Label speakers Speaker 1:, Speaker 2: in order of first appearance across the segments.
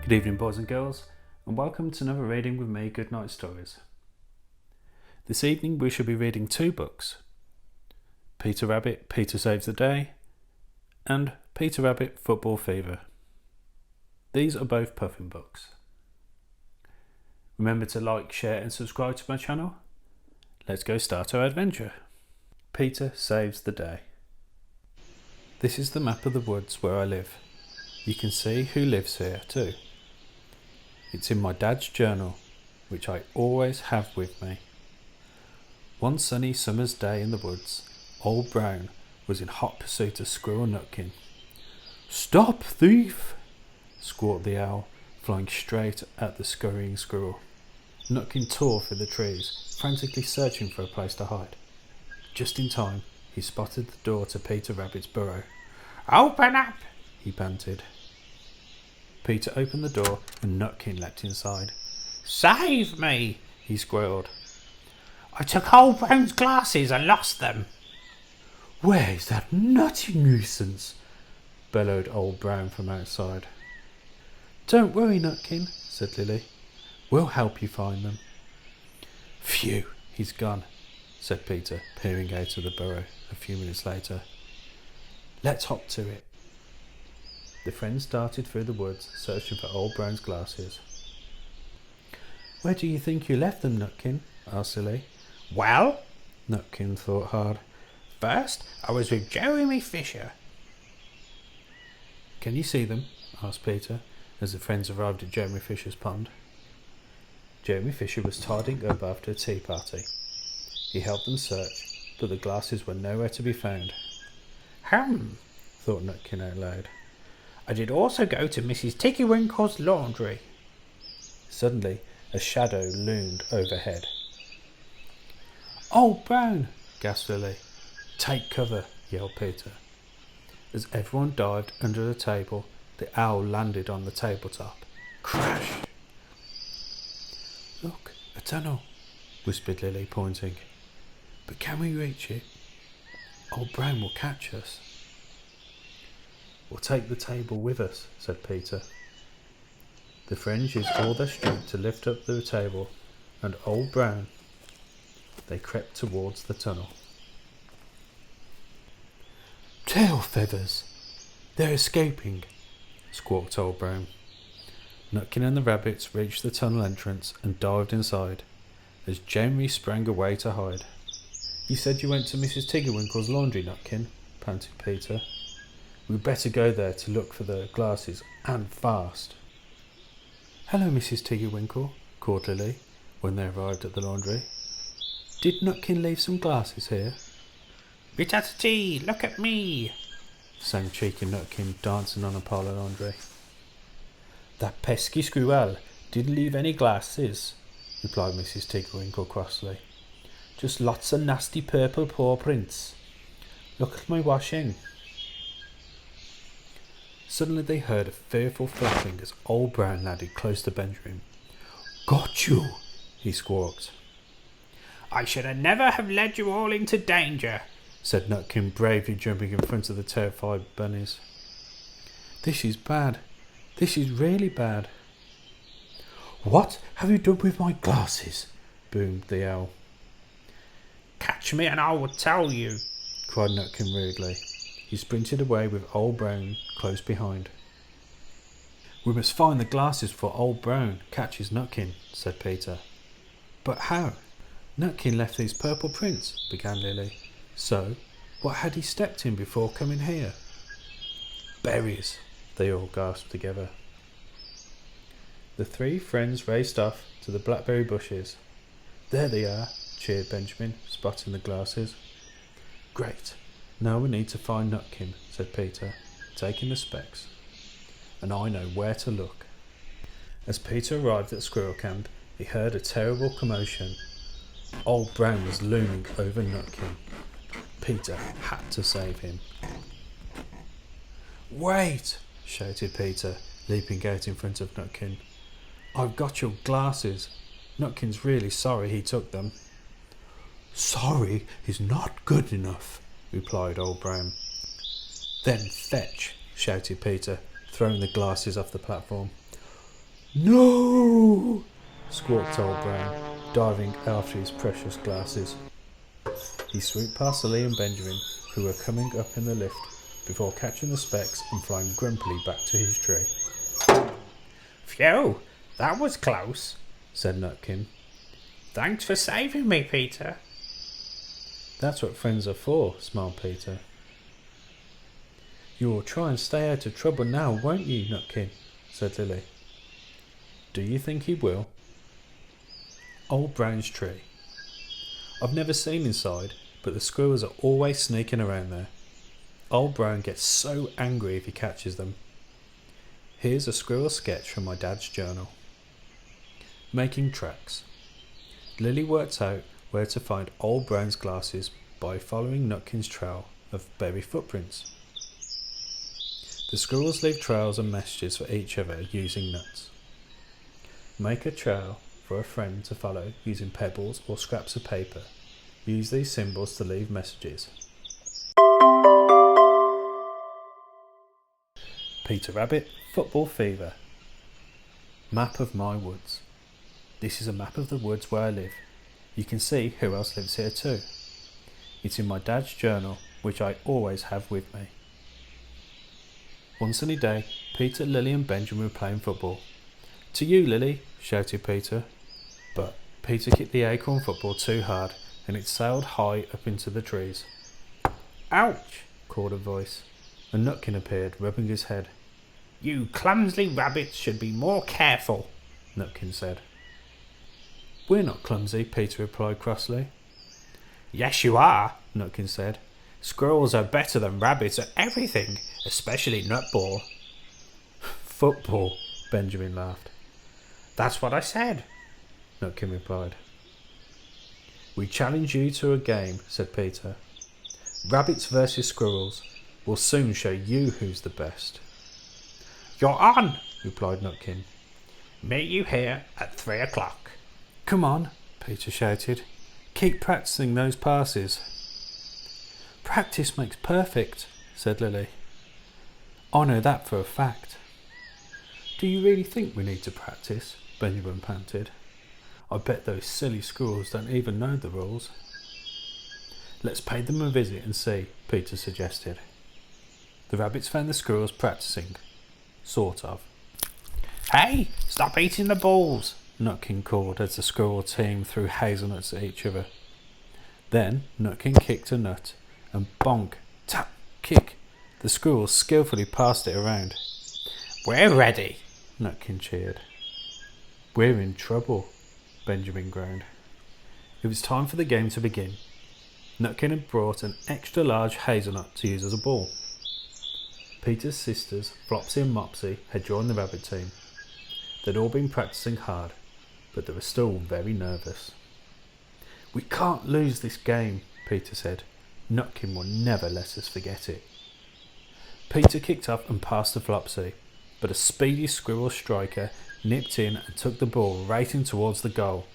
Speaker 1: Good evening, boys and girls, and welcome to another reading with me, Goodnight Stories. This evening we shall be reading two books, Peter Rabbit, Peter Saves the Day, and Peter Rabbit, Football Fever. These are both Puffin books. Remember to like, share and subscribe to my channel. Let's go start our adventure. Peter Saves the Day. This is the map of the woods where I live. You can see who lives here too. It's in my dad's journal, which I always have with me. One sunny summer's day in the woods, Old Brown was in hot pursuit of Squirrel Nutkin. "Stop, thief!" squawked the owl, flying straight at the scurrying squirrel. Nutkin tore through the trees, frantically searching for a place to hide. Just in time, he spotted the door to Peter Rabbit's burrow. "Open up!" he panted. Peter opened the door and Nutkin leapt inside. "Save me!" he squealed. "I took Old Brown's glasses and lost them." "Where's that nutty nuisance?" bellowed Old Brown from outside. "Don't worry, Nutkin," said Lily. "We'll help you find them." "Phew, he's gone," said Peter, peering out of the burrow a few minutes later. "Let's hop to it." The friends darted through the woods, searching for Old Brown's glasses. "Where do you think you left them, Nutkin?" asked Lily.
Speaker 2: "Well,"
Speaker 1: Nutkin thought hard.
Speaker 2: "first I was with Jeremy Fisher."
Speaker 1: "Can you see them?" asked Peter, as the friends arrived at Jeremy Fisher's pond. Jeremy Fisher was tidying up after a tea party. He helped them search, but the glasses were nowhere to be found.
Speaker 2: Thought Nutkin out loud. "I did also go to Mrs. Tiggywinkle's laundry."
Speaker 1: Suddenly, a shadow loomed overhead.
Speaker 2: "Old Brown!"
Speaker 1: gasped Lily. "Take cover!" yelled Peter. As everyone dived under the table, the owl landed on the tabletop. Crash! "Look, a tunnel," whispered Lily, pointing. "But can we reach it? Old Brown will catch us." "We'll take the table with us," said Peter. The friends used all their strength to lift up the table, and Old Brown. They crept towards the tunnel. "Tail feathers! They're escaping!" squawked Old Brown. Nutkin and the rabbits reached the tunnel entrance and dived inside, as Jeremy sprang away to hide. "You said you went to Mrs. Tiggywinkle's laundry, Nutkin," panted Peter. "We'd better go there to look for the glasses, and fast." "Hello, Mrs. Tiggywinkle," called Lily, when they arrived at the laundry. "Did Nutkin leave some glasses here?"
Speaker 2: "Ritati, look at me!"
Speaker 1: sang cheeky Nutkin, dancing on a pile of laundry. "That pesky squirrel didn't leave any glasses," replied Mrs. Tiggywinkle crossly. "Just lots of nasty purple paw prints. Look at my washing." Suddenly they heard a fearful flapping as Old Brown landed close to Benjamin. "Got you!" he squawked.
Speaker 2: "I should never have led you all into danger,"
Speaker 1: said Nutkin, bravely jumping in front of the terrified bunnies. "This is bad. This is really bad." "What have you done with my glasses?" boomed the owl.
Speaker 2: "Catch me and I will tell you,"
Speaker 1: cried Nutkin rudely. He sprinted away with Old Brown close behind. "We must find the glasses before Old Brown catches Nutkin," said Peter. "But how?" "Nutkin left these purple prints," began Lily. "So, what had he stepped in before coming here?" "Berries!" they all gasped together. The three friends raced off to the blackberry bushes. "There they are," cheered Benjamin, spotting the glasses. "Great! Now we need to find Nutkin," said Peter, taking the specs. "And I know where to look." As Peter arrived at Squirrel Camp, he heard a terrible commotion. Old Brown was looming over Nutkin. Peter had to save him. "Wait!" shouted Peter, leaping out in front of Nutkin. "I've got your glasses. Nutkin's really sorry he took them." "Sorry is not good enough," replied Old Brown. "Then fetch," shouted Peter, throwing the glasses off the platform. No! Squawked Old Brown, diving after his precious glasses. He swooped past Lily and Benjamin, who were coming up in the lift, before catching the specks and flying grumpily back to his tree.
Speaker 2: Phew, that was close,
Speaker 1: said Nutkin.
Speaker 2: Thanks for saving me, Peter.
Speaker 1: That's what friends are for, smiled Peter. You'll try and stay out of trouble now, won't you, Nutkin? Said Lily. Do you think he will? Old Brown's tree. I've never seen inside, but the squirrels are always sneaking around there. Old Brown gets so angry if he catches them. Here's a squirrel sketch from my dad's journal. Making tracks. Lily worked out where to find Old Brown's glasses by following Nutkin's trail of berry footprints. The squirrels leave trails and messages for each other using nuts. Make a trail for a friend to follow using pebbles or scraps of paper. Use these symbols to leave messages. Peter Rabbit, football fever. Map of my woods. This is a map of the woods where I live. You can see who else lives here too. It's in my dad's journal, which I always have with me. One sunny day, Peter, Lily and Benjamin were playing football. To you, Lily, shouted Peter. But Peter kicked the acorn football too hard and it sailed high up into the trees.
Speaker 2: Ouch,
Speaker 1: called a voice. A Nutkin appeared, rubbing his head.
Speaker 2: You clumsy rabbits should be more careful,
Speaker 1: Nutkin said. We're not clumsy, Peter replied crossly.
Speaker 2: Yes, you are,
Speaker 1: Nutkin said.
Speaker 2: Squirrels are better than rabbits at everything, especially nutball.
Speaker 1: Football, Benjamin laughed.
Speaker 2: That's what I said,
Speaker 1: Nutkin replied. We challenge you to a game, said Peter. Rabbits versus squirrels. We'll soon show you who's the best.
Speaker 2: You're on,
Speaker 1: replied Nutkin.
Speaker 2: Meet you here at 3 o'clock.
Speaker 1: Come on, Peter shouted. Keep practicing those passes. Practice makes perfect, said Lily. I know that for a fact. Do you really think we need to practice? Benjamin panted. I bet those silly squirrels don't even know the rules. Let's pay them a visit and see, Peter suggested. The rabbits found the squirrels practicing. Sort of.
Speaker 2: Hey, stop eating the balls,
Speaker 1: Nutkin called as the squirrel team threw hazelnuts at each other. Then Nutkin kicked a nut, and bonk, tap, kick, the squirrels skillfully passed it around.
Speaker 2: We're ready,
Speaker 1: Nutkin cheered. We're in trouble, Benjamin groaned. It was time for the game to begin. Nutkin had brought an extra large hazelnut to use as a ball. Peter's sisters, Flopsy and Mopsy, had joined the rabbit team. They'd all been practicing hard, but they were still very nervous. We can't lose this game, Peter said. Nutkin will never let us forget it. Peter kicked up and passed to Flopsy, but a speedy squirrel striker nipped in and took the ball racing towards the goal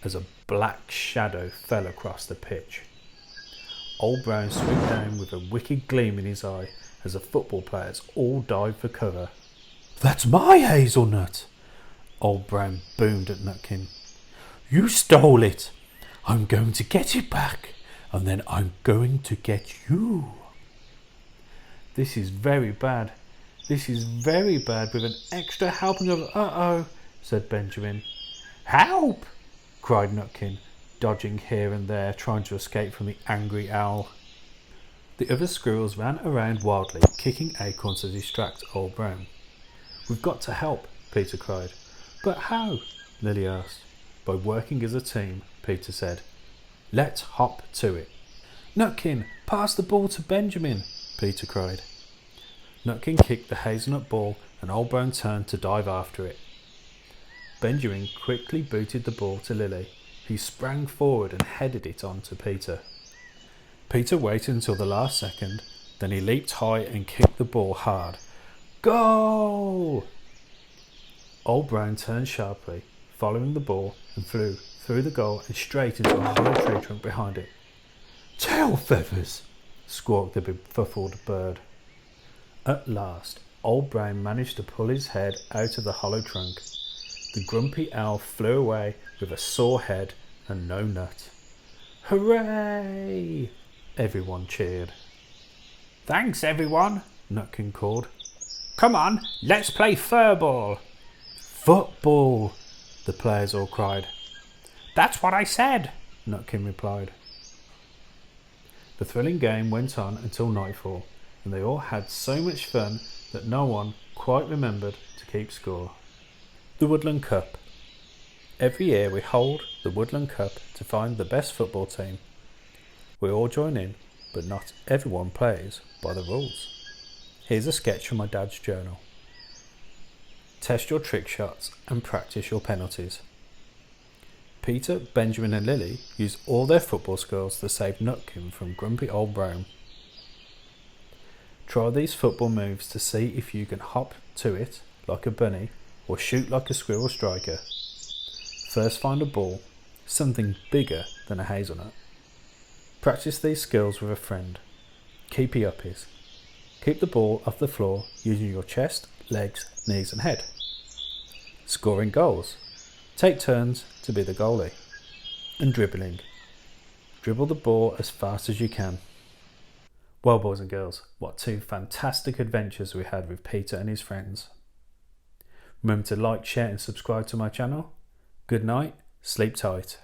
Speaker 1: as a black shadow fell across the pitch. Old Brown swooped down with a wicked gleam in his eye as the football players all dived for cover. That's my hazelnut! Old Brown boomed at Nutkin. You stole it! I'm going to get it back, and then I'm going to get you. This is very bad. This is very bad with an extra helping of uh-oh, said Benjamin. Help! Cried Nutkin, dodging here and there, trying to escape from the angry owl. The other squirrels ran around wildly, kicking acorns to distract Old Brown. We've got to help, Peter cried. But how? Lily asked. By working as a team, Peter said. Let's hop to it. Nutkin, pass the ball to Benjamin, Peter cried. Nutkin kicked the hazelnut ball and Old Brown turned to dive after it. Benjamin quickly booted the ball to Lily, who sprang forward and headed it on to Peter. Peter waited until the last second, then he leaped high and kicked the ball hard. Goal! Old Brown turned sharply, following the ball, and flew through the goal and straight into a hollow tree trunk behind it. Tail feathers! Squawked the befuddled bird. At last, Old Brown managed to pull his head out of the hollow trunk The grumpy owl flew away with a sore head and no nut. Hooray! Everyone cheered.
Speaker 2: Thanks, everyone,
Speaker 1: Nutkin called.
Speaker 2: Come on, let's play furball.
Speaker 1: Football! The players all cried.
Speaker 2: That's what I said,
Speaker 1: Nutkin replied. The thrilling game went on until nightfall, and they all had so much fun that no one quite remembered to keep score. The Woodland Cup. Every year we hold the Woodland Cup to find the best football team. We all join in, but not everyone plays by the rules. Here's a sketch from my dad's journal. Test your trick shots and practice your penalties. Peter, Benjamin and Lily use all their football skills to save Nutkin from grumpy old Rome. Try these football moves to see if you can hop to it like a bunny or shoot like a squirrel striker. First find a ball, something bigger than a hazelnut. Practice these skills with a friend. Keepy uppies. Keep the ball off the floor using your chest, legs, knees and head. Scoring goals. Take turns to be the goalie. And dribbling. Dribble the ball as fast as you can. Well, boys and girls, what two fantastic adventures we had with Peter and his friends. Remember to like, share and subscribe to my channel. Good night, sleep tight.